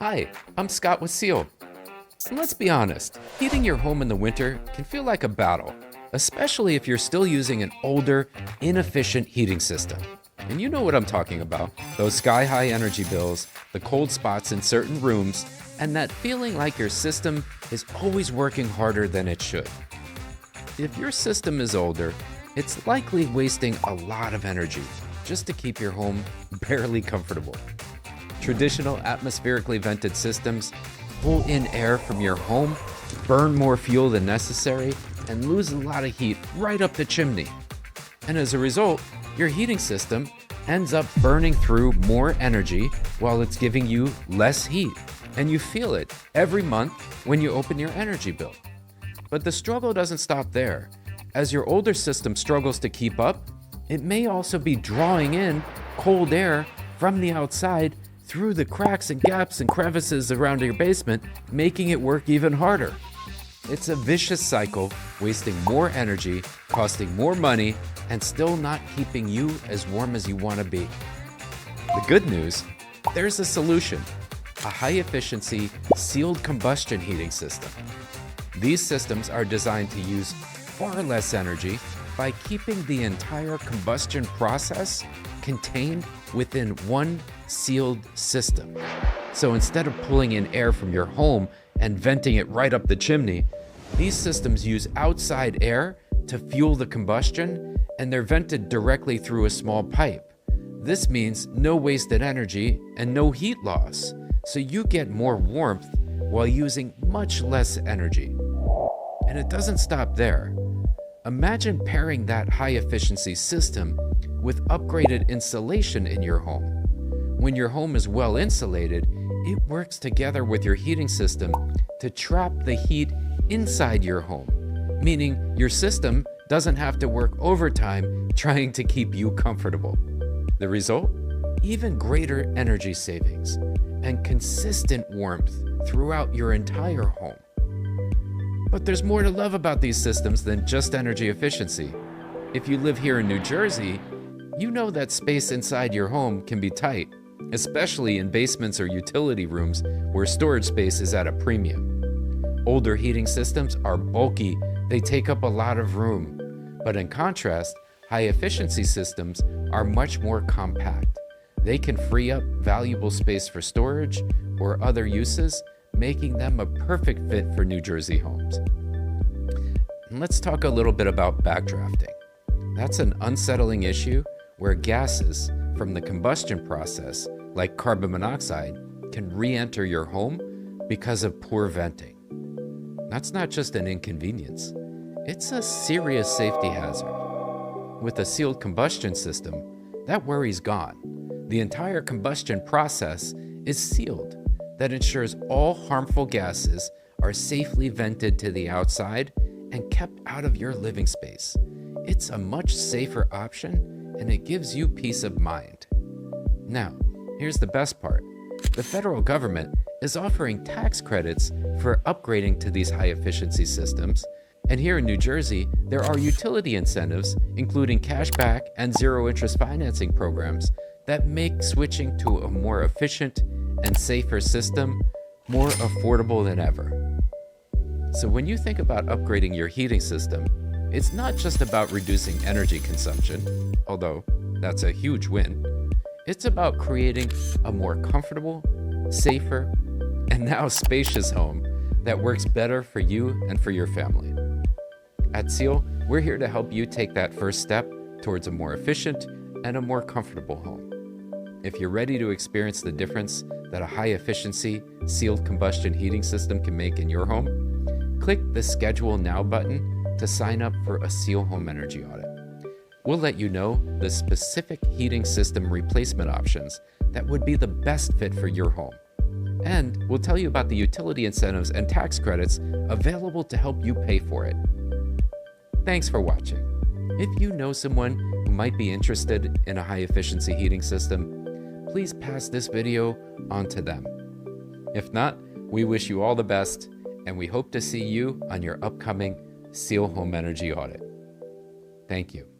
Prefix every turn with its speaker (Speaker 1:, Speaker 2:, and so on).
Speaker 1: Hi, I'm Scott with Seal. And let's be honest, heating your home in the winter can feel like a battle, especially if you're still using an older, inefficient heating system. And you know what I'm talking about, those sky-high energy bills, the cold spots in certain rooms, and that feeling like your system is always working harder than it should. If your system is older, it's likely wasting a lot of energy just to keep your home barely comfortable. Traditional atmospherically vented systems pull in air from your home, burn more fuel than necessary, and lose a lot of heat right up the chimney. And as a result, your heating system ends up burning through more energy while it's giving you less heat. And you feel it every month when you open your energy bill. But the struggle doesn't stop there. As your older system struggles to keep up, it may also be drawing in cold air from the outside through the cracks and gaps and crevices around your basement, making it work even harder. It's a vicious cycle, wasting more energy, costing more money, and still not keeping you as warm as you want to be. The good news, there's a solution: a high-efficiency sealed combustion heating system. These systems are designed to use far less energy by keeping the entire combustion process contained within one sealed system. So instead of pulling in air from your home and venting it right up the chimney, these systems use outside air to fuel the combustion, and they're vented directly through a small pipe. This means no wasted energy and no heat loss, so you get more warmth while using much less energy. And it doesn't stop there. Imagine pairing that high-efficiency system with upgraded insulation in your home. When your home is well insulated, it works together with your heating system to trap the heat inside your home, meaning your system doesn't have to work overtime trying to keep you comfortable. The result? Even greater energy savings and consistent warmth throughout your entire home. But there's more to love about these systems than just energy efficiency. If you live here in New Jersey, you know that space inside your home can be tight, especially in basements or utility rooms where storage space is at a premium. Older heating systems are bulky, they take up a lot of room. But in contrast, high-efficiency systems are much more compact. They can free up valuable space for storage or other uses, making them a perfect fit for New Jersey homes. And let's talk a little bit about backdrafting. That's an unsettling issue where gases from the combustion process, like carbon monoxide, can re-enter your home because of poor venting. That's not just an inconvenience, it's a serious safety hazard. With a sealed combustion system, that worry's gone. The entire combustion process is sealed. That ensures all harmful gases are safely vented to the outside and kept out of your living space. It's a much safer option, and it gives you peace of mind. Now, here's the best part. The federal government is offering tax credits for upgrading to these high-efficiency systems, and here in New Jersey, there are utility incentives, including cashback and zero-interest financing programs, that make switching to a more efficient and safer system more affordable than ever. So when you think about upgrading your heating system, it's not just about reducing energy consumption, although that's a huge win. It's about creating a more comfortable, safer, and now spacious home that works better for you and for your family. At Ciel, we're here to help you take that first step towards a more efficient and a more comfortable home. If you're ready to experience the difference that a high-efficiency sealed combustion heating system can make in your home, click the Schedule Now button to sign up for a Ciel Home Energy Audit. We'll let you know the specific heating system replacement options that would be the best fit for your home. And we'll tell you about the utility incentives and tax credits available to help you pay for it. Thanks for watching. If you know someone who might be interested in a high-efficiency heating system, please pass this video on to them. If not, we wish you all the best, and we hope to see you on your upcoming Ciel Home Energy Audit. Thank you.